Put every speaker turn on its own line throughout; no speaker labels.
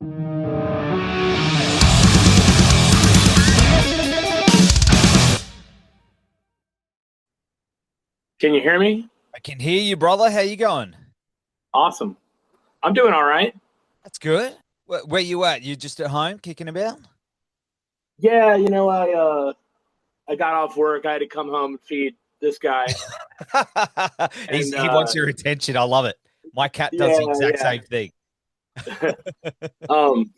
Can you hear me?
I can hear you, brother. How you going?
Awesome. I'm doing all right.
That's good. Where you at? You just at home kicking about?
Yeah, I got off work. I had to come home and feed this guy. And
He wants your attention. I love it. My cat does
yeah,
the exact same thing.
yeah.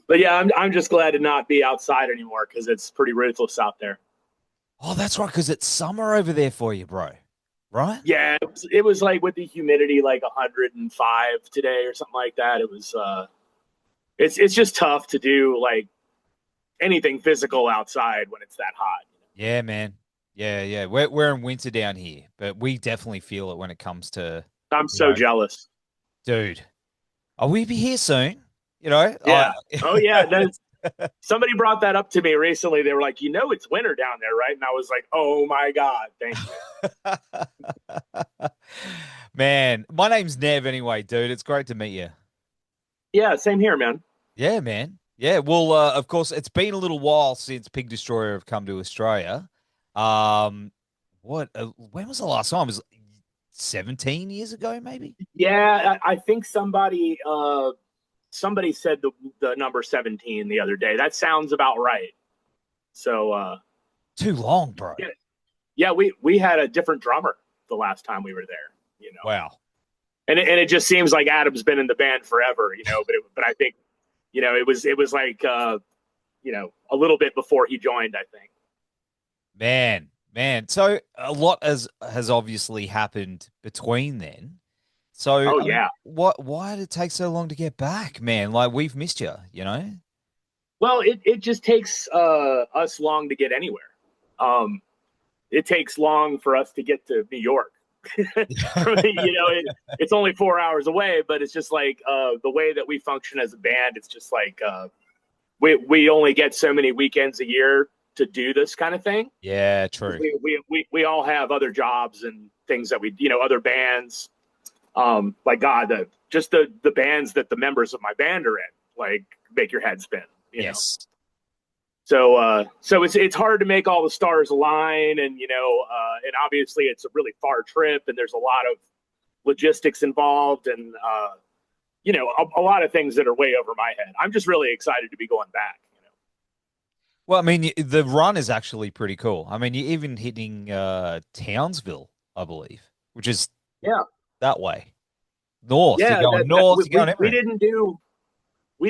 But yeah, I'm just glad to not be outside anymore because it's pretty ruthless out there.
Oh, that's right, because it's summer over there for you, bro. Right?
Yeah, it was like with the humidity like 105 today or something like that. It was it's just tough to do like anything physical outside when it's that hot.
Yeah, man. Yeah, yeah. We're in winter down here, but we definitely feel it when it comes to,
I'm
you
so
know,
jealous.
dude. Are we be here soon? You know, I
Yeah. Oh yeah, that's somebody brought that up to me recently. They were like, it's winter down there, right? And I was like, oh my God, thank you.
Man, my name's Nev anyway, dude. It's great to meet you.
Yeah, same here, man.
Yeah, man. Yeah, well, of course, it's been a little while since Pig Destroyer have come to Australia. Um, when was the last time? It was 17 years ago, maybe?
Yeah, I think somebody said the number 17 the other day. That sounds about right. So
Too long, bro.
yeah, yeah, we had a different drummer the last time we were there,
Wow.
And it just seems like Adam's been in the band forever, but I think, it was like a little bit before he joined, I think.
Man, man. So a lot has obviously happened between then. So
Oh yeah.
why did it take so long to get back, man? Like we've missed you, you know?
Well, it just takes us long to get anywhere. Um, it takes long for us to get to New York. It's only 4 hours away, but it's just like the way that we function as a band. It's just like we only get so many weekends a year to do this kind of thing.
Yeah, true.
We all have other jobs and things that other bands. Like God, just the bands that the members of my band are in, like make your head spin.
Yes.
So it's hard to make all the stars align, and obviously it's a really far trip, and there's a lot of logistics involved, and a lot of things that are way over my head. I'm just really excited to be going back.
Well, I mean, the run is actually pretty cool. I mean, you're even hitting Townsville, I believe, which is
Yeah,
that way. North. You're
yeah.
going north, you're going
We
everywhere.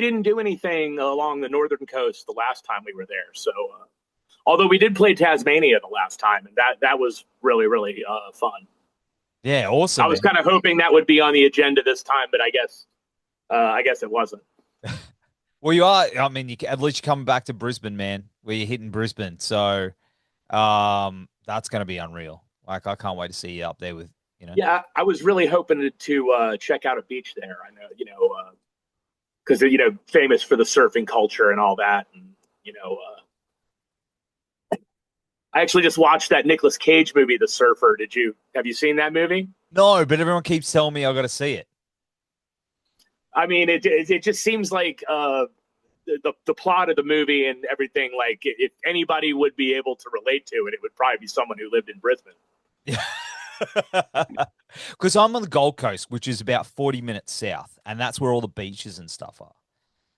didn't do anything along the northern coast the last time we were there. So, although we did play Tasmania the last time, and that was really really fun.
Yeah,
I
awesome,
was
man.
kind of hoping that would be on the agenda this time, but I guess it wasn't.
Well, you are. I mean, at least you're coming back to Brisbane, man, where you're hitting Brisbane. So, that's going to be unreal. Like, I can't wait to see you up there with, you know.
Yeah, I was really hoping to check out a beach there. I know, because famous for the surfing culture and all that, and I actually just watched that Nicolas Cage movie, The Surfer. Have you seen that movie?
No, but everyone keeps telling me I got to see it.
I mean, it just seems like the plot of the movie and everything. Like, if anybody would be able to relate to it, it would probably be someone who lived in Brisbane.
Yeah. Because I'm on the Gold Coast, which is about 40 minutes south, and that's where all the beaches and stuff are.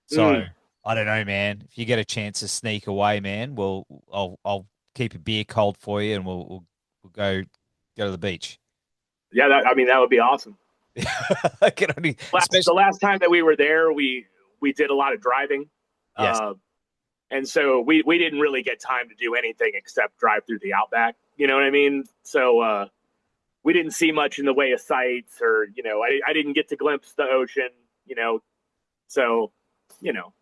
So
Mm.
I don't know, man. If you get a chance to sneak away, man, I'll keep a beer cold for you, and we'll go to the beach.
Yeah, I mean, that would be awesome.
I can only,
The
especially
last time that we were there, we did a lot of driving,
yes,
uh, and so we didn't really get time to do anything except drive through the outback. You know what I mean? So we didn't see much in the way of sights, or I didn't get to glimpse the ocean. So you know,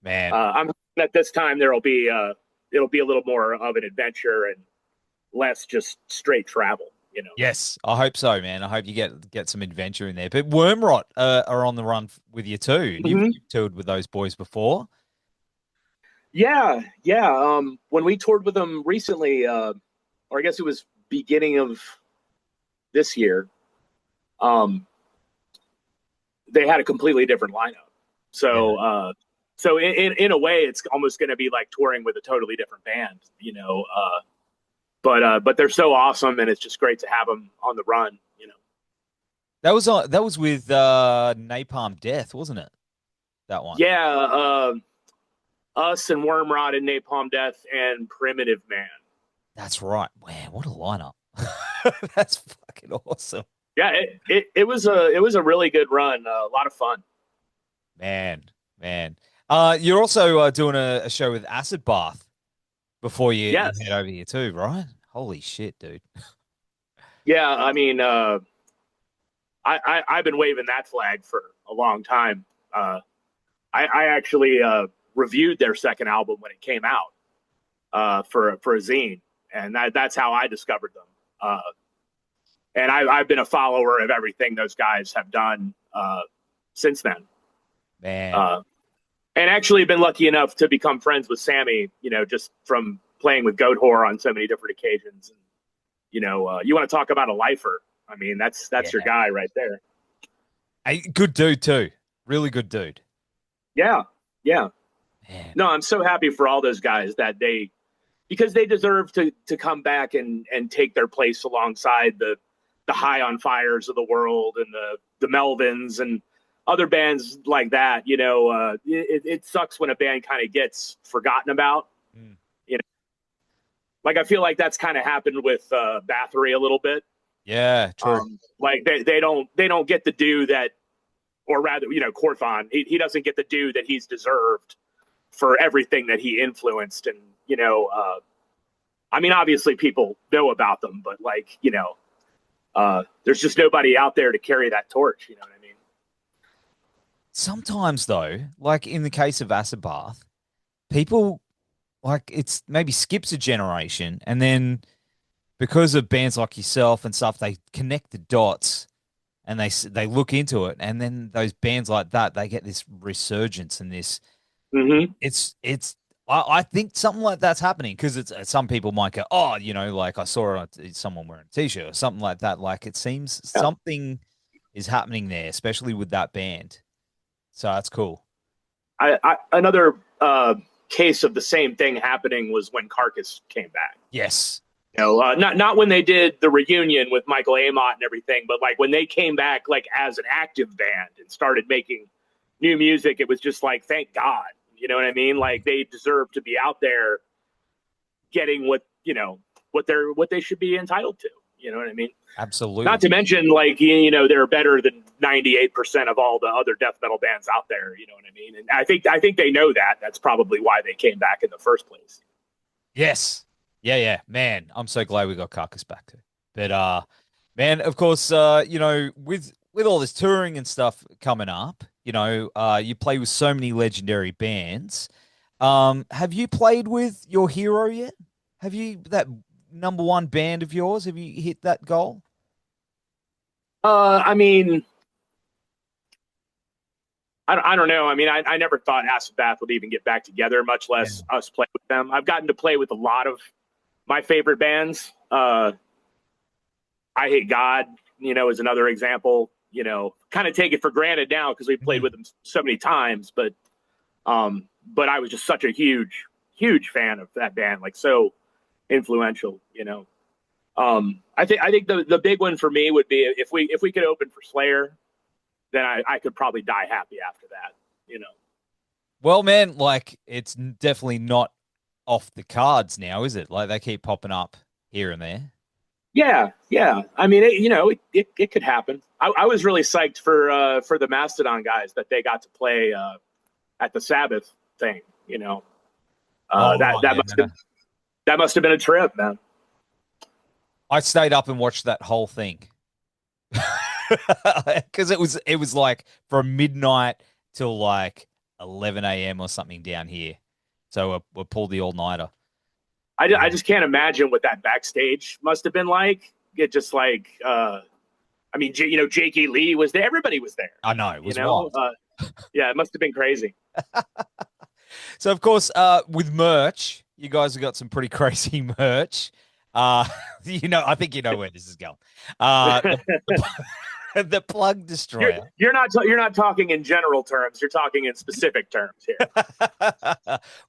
man.
I'm hoping that this time it'll be a little more of an adventure and less just straight travel.
Yes, I hope so, man. I hope you get some adventure in there. But Wormrot are on the run with you too.
Hmm.
You've toured with those boys before.
Yeah, yeah. When we toured with them recently, or I guess it was beginning of this year, um, they had a completely different lineup.
Yeah.
So So in a way, it's almost going to be like touring with a totally different band, but they're so awesome, and it's just great to have them on the run.
That was with Napalm Death, wasn't it? That one.
Yeah, us and Wormrot and Napalm Death and Primitive Man.
That's right. Man, what a lineup! That's fucking awesome.
Yeah, it was a really good run. A lot of fun.
Man. You're also doing a show with Acid Bath before you
Yes.
head over here too, right? Holy shit, dude.
Yeah, I mean, I've been waving that flag for a long time. I actually reviewed their second album when it came out for a zine, and that's how I discovered them. And I've been a follower of everything those guys have done since then.
Man.
And actually been lucky enough to become friends with Sammy, just from playing with Goat Whore on so many different occasions. And, you want to talk about a lifer. I mean, that's your guy right there.
Hey, good dude too. Really good dude.
Yeah.
Man.
No, I'm so happy for all those guys because they deserve to come back and take their place alongside the High on Fires of the world and the Melvins and other bands like that. It sucks when a band kind of gets forgotten about. Like I feel like that's kind of happened with Bathory a little bit.
Yeah, true.
Like they don't get the due that, or rather, Corthon, he doesn't get the due that he's deserved for everything that he influenced. And, I mean, obviously people know about them, but there's just nobody out there to carry that torch. You know what I mean?
Sometimes though, like in the case of Acid Bath, people it's maybe skips a generation, and then because of bands like yourself and stuff, they connect the dots and they look into it, and then those bands like that, they get this resurgence and this.
Mm-hmm.
I think something like that's happening because it's some people might go, oh, like I saw someone wearing a t-shirt or something like that. Like it seems something is happening there, especially with that band. So that's cool.
Another case of the same thing happening was when Carcass came back.
Yes.
Not when they did the reunion with Michael Amott and everything, but like when they came back like as an active band and started making new music, it was just like, thank God. You know what I mean? Like they deserve to be out there getting what they should be entitled to. You know what I mean?
Absolutely.
Not to mention, like, they're better than 98% of all the other death metal bands out there. You know what I mean? And I think they know that. That's probably why they came back in the first place.
Yes. Yeah. Man, I'm so glad we got Carcass back too. But man, of course, with all this touring and stuff coming up, you play with so many legendary bands. Have you played with your hero yet? Have you that number one band of yours? Have you hit that goal?
I mean, I don't know. I mean, I never thought Acid Bath would even get back together, much less us play with them. I've gotten to play with a lot of my favorite bands. I Hate God, is another example. Kind of take it for granted now because we've played with them so many times. But I was just such a huge, huge fan of that band, like so influential. I think the big one for me would be if we could open for Slayer, then I could probably die happy after that.
Well, man, like it's definitely not off the cards now, is it? Like they keep popping up here and there.
Yeah. I mean, it could happen. I was really psyched for the Mastodon guys that they got to play at the Sabbath thing. That must have been a trip, man.
I stayed up and watched that whole thing because it was like from midnight till like 11 a.m. or something down here. So we pulled the all-nighter.
I just can't imagine what that backstage must have been like. It just like, I mean, Jakey Lee was there. Everybody was there.
I know. It was wild.
Yeah, it must have been crazy.
So, of course, with merch, you guys have got some pretty crazy merch. I think you know where this is going. The plug destroyer.
You're not talking in general terms. You're talking in specific terms here.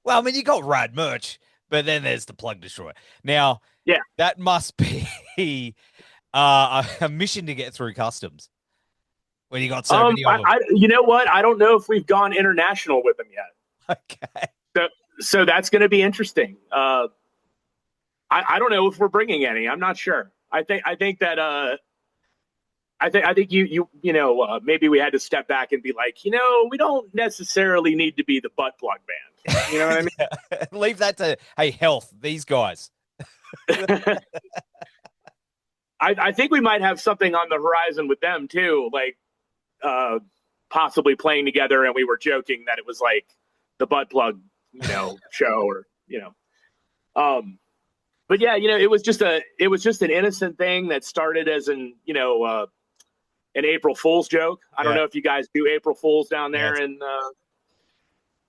Well, I mean, you got rad merch, but then there's the plug destroyer. Now,
Yeah,
that must be a mission to get through customs when you got so many of them.
you know what? I don't know if we've gone international with them yet.
Okay.
So that's going to be interesting. I don't know if we're bringing any. I'm not sure. I think that I think you know maybe we had to step back and be like, we don't necessarily need to be the butt plug band. You know what I mean?
Leave that to Health. These guys.
I think we might have something on the horizon with them too, like possibly playing together, and we were joking that it was like the butt plug, show or. But yeah, it was just an innocent thing that started as an April Fool's joke. I don't know if you guys do April Fools down there, and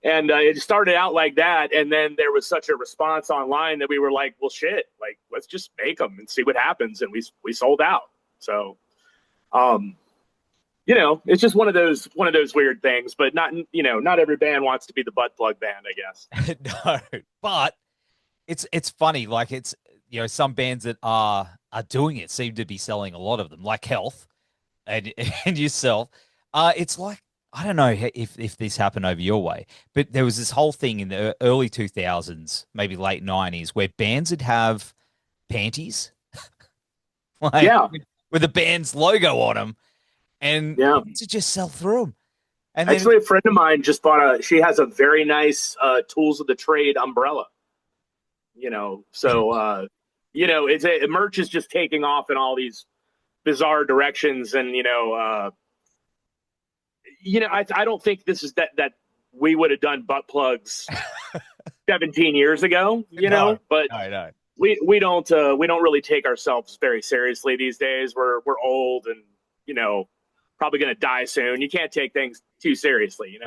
it started out like that, and then there was such a response online that we were like, well, shit, like let's just make them and see what happens, and we sold out. So, it's just one of those weird things, but not every band wants to be the butt plug band, I guess.
No, but it's funny, like it's some bands that are doing it seem to be selling a lot of them, like Health and yourself. It's like, I don't know if this happened over your way, but there was this whole thing in the early 2000s, maybe late 90s, where bands would have panties, with the band's logo on them, and to just sell through them. And
actually, a friend of mine just she has a very nice Tools of the Trade umbrella. Merch is just taking off in all these bizarre directions, and I don't think this is that we would have done butt plugs 17 years ago, but
no.
We don't really take ourselves very seriously these days. We're old and probably going to die soon. You can't take things too seriously,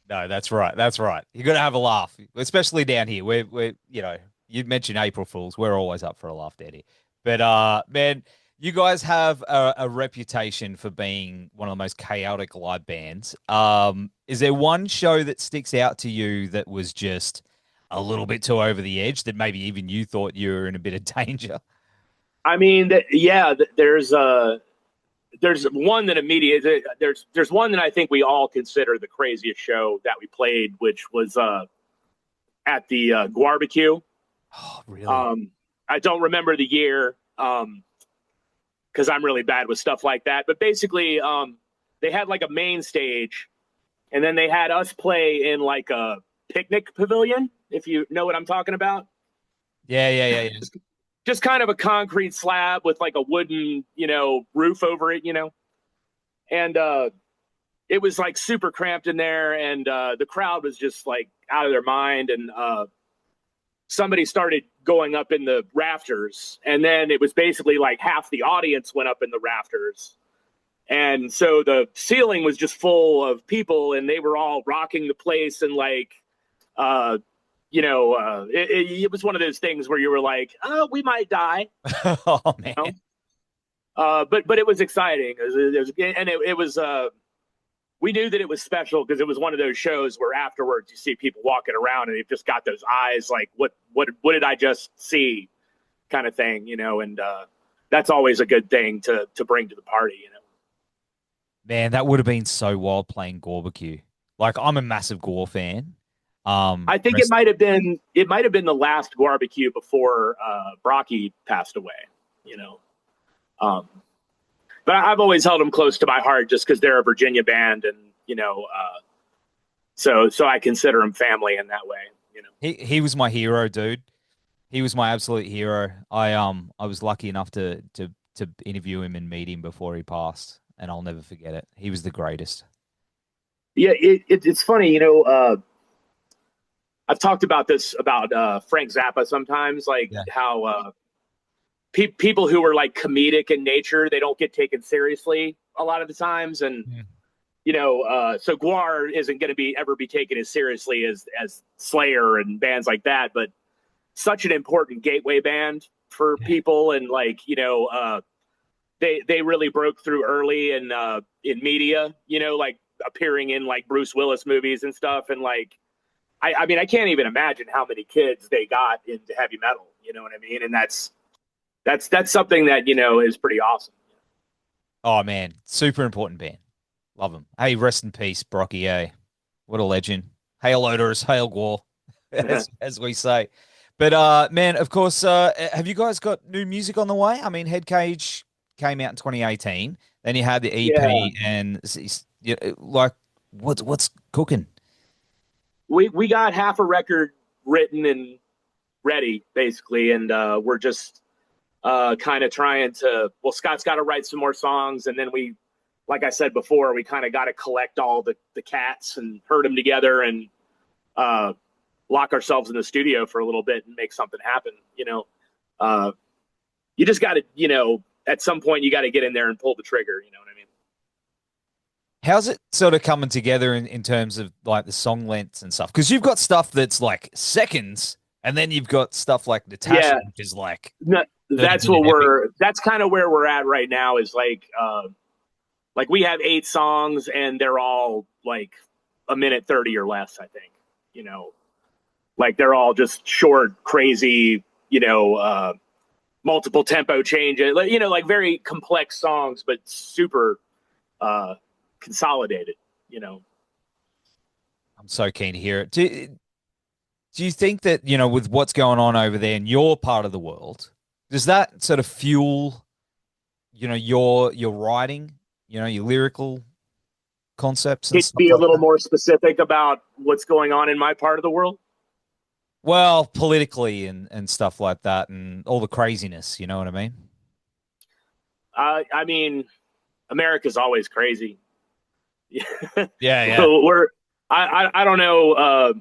No, that's right. That's right. You got to have a laugh, especially down here. We're you mentioned April Fools. We're always up for a laugh, Daddy. But man, you guys have a reputation for being one of the most chaotic live bands. Is there one show that sticks out to you that was just a little bit too over the edge, that maybe even you thought you were in a bit of danger?
I mean, there's one that immediately there's one that I think we all consider the craziest show that we played, which was at the Barbecue.
Oh, really?
I don't remember the year because I'm really bad with stuff like that. But basically, they had like a main stage, and then they had us play in like a picnic pavilion, if you know what I'm talking about.
Yeah.
Just kind of a concrete slab with like a wooden, roof over it, and it was like super cramped in there, and the crowd was just like out of their mind, and somebody started going up in the rafters, and then it was basically like half the audience went up in the rafters, and so the ceiling was just full of people, and they were all rocking the place, and like it was one of those things where you were like, oh, we might die.
Oh man.
But it was exciting. It was we knew that it was special because it was one of those shows where afterwards you see people walking around and they've just got those eyes like, what did I just see, kind of thing, and that's always a good thing to bring to the party,
Man, that would have been so wild playing Barbecue. Like, I'm a massive Gore fan.
I think it might have been the last Barbecue before Brocky passed away, but I've always held them close to my heart just because they're a Virginia band, and so I consider them family in that way.
He was my hero, dude. He was my absolute hero. I was lucky enough to interview him and meet him before he passed, and I'll never forget it. He was the greatest. Yeah,
it's funny, I've talked about this about Frank Zappa sometimes, like how people who are like comedic in nature, they don't get taken seriously a lot of the times, and so Gwar isn't going to ever be taken as seriously as Slayer and bands like that, but such an important gateway band for people, and like they really broke through early in media, like appearing in like Bruce Willis movies and stuff. And like, I mean, I can't even imagine how many kids they got into heavy metal. You know what I mean? And that's something that, is pretty awesome.
Oh man, super important band. Love them. Hey, rest in peace, Brocky. What a legend. Hail Odorous, hail Gore, as we say. But man, of course, have you guys got new music on the way? I mean, Head Cage came out in 2018. Then you had the EP,
Yeah.
and like, what's cooking?
We got half a record written and ready, basically, and we're just kind of trying to. Well, Scott's got to write some more songs, and then like I said before, we kind of got to collect all the cats and herd them together and lock ourselves in the studio for a little bit and make something happen. You just got to, at some point you got to get in there and pull the trigger. You know what I mean?
How's it sort of coming together in terms of like the song lengths and stuff? Because you've got stuff that's like seconds, and then you've got stuff like Natasha, which is like
no, that's kind of where we're at right now. Is like we have 8 songs and they're all like a minute 30 or less. I think, like they're all just short, crazy, multiple tempo changes, like very complex songs, but super consolidated.
I'm so keen to hear it. Do you think that, with what's going on over there in your part of the world, does that sort of fuel, your writing, your lyrical concepts? And
Can you be a little more specific about what's going on in my part of the world?
Well, politically and stuff like that, and all the craziness, you know what I mean?
I mean, America's always crazy.
Yeah.
So I don't know,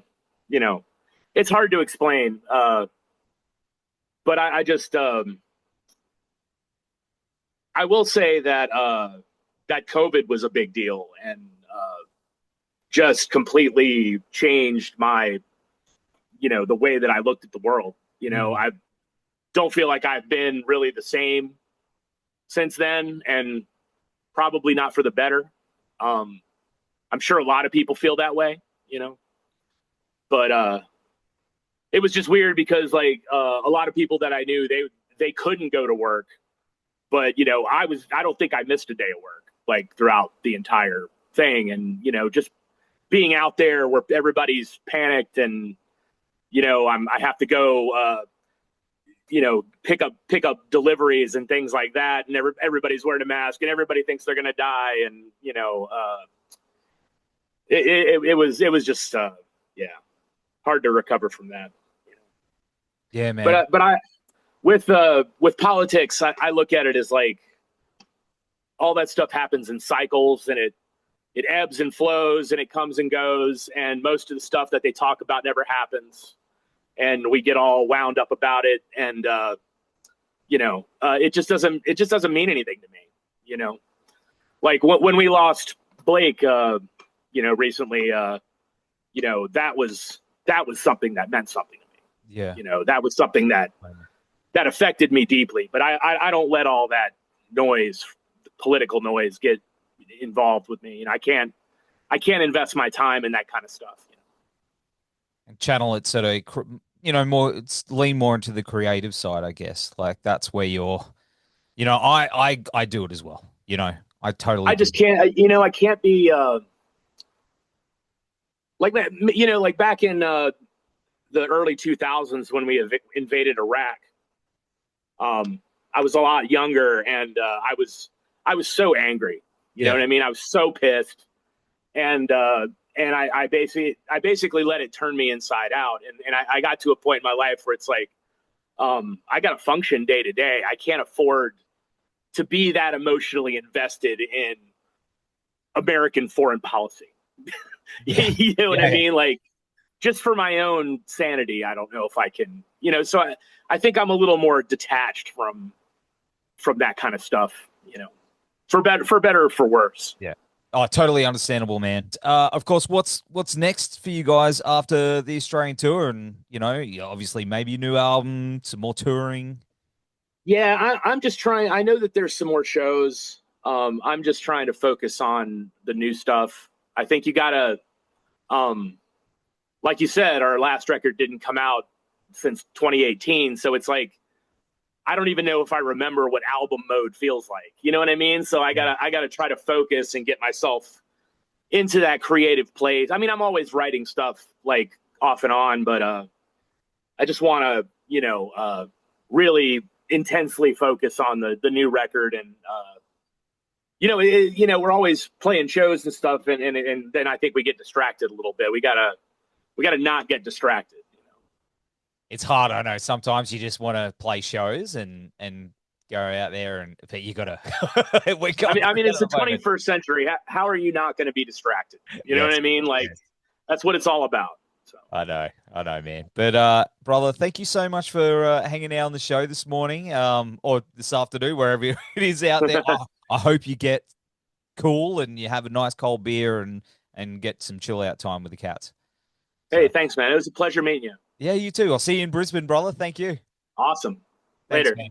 it's hard to explain. But I just, I will say that, that COVID was a big deal and, just completely changed my, the way that I looked at the world. I don't feel like I've been really the same since then, and probably not for the better. I'm sure a lot of people feel that way, but it was just weird because like a lot of people that I knew, they couldn't go to work, but I don't think I missed a day of work like throughout the entire thing, and just being out there where everybody's panicked and I have to go pick up deliveries and things like that, and everybody's wearing a mask and everybody thinks they're gonna die, and it was just hard to recover from that.
Yeah, man.
But I with politics, I look at it as like all that stuff happens in cycles, and it ebbs and flows, and it comes and goes, and most of the stuff that they talk about never happens, and we get all wound up about it, and it just doesn't mean anything to me. Like when we lost Blake, recently, that was something that meant something to me.
Yeah.
That was something that affected me deeply, but I don't let all that noise, political noise, get involved with me. And I can't invest my time in that kind of stuff.
And channel it sort of, more, it's lean more into the creative side, I guess. Like that's where you're, I do it as well. I totally,
I just can't, I can't be, like that, like back in, the early 2000s when we invaded Iraq. I was a lot younger, and I was so angry. You know what I mean? I was so pissed, and I basically let it turn me inside out. And I got to a point in my life where it's like, I got to function day to day. I can't afford to be that emotionally invested in American foreign policy. You know what I mean? Like, just for my own sanity, I don't know if I can, so I think I'm a little more detached from that kind of stuff, for better or for worse.
Yeah. Oh, totally understandable, man. Of course, what's next for you guys after the Australian tour? And, obviously maybe a new album, some more touring.
Yeah, I'm just trying. I know that there's some more shows. I'm just trying to focus on the new stuff. I think you gotta, um, like you said, our last record didn't come out since 2018, so it's like I don't even know if I remember what album mode feels like. You know what I mean? So
Yeah.
I gotta try to focus and get myself into that creative place. I mean, I'm always writing stuff like off and on, but I just want to, really intensely focus on the new record. And we're always playing shows and stuff, and then I think we get distracted a little bit. We gotta not get distracted.
It's hard, I know. Sometimes you just want to play shows and go out there, and but you gotta we
I
got
mean, I mean, it's
at
the
the moment.
21st century. How are you not going to be distracted? You know what
Yes,
I mean? Like
yes.
that's what it's all about. So,
I know, man. But brother, thank you so much for hanging out on the show this morning, or this afternoon, wherever it is out there. I hope you get cool and you have a nice cold beer and get some chill out time with the cats.
hey,
So
thanks, man. It was a pleasure meeting you.
yeah, you too. I'll see you in Brisbane, brother. Thank you.
Awesome.
Thanks,
Later.
man.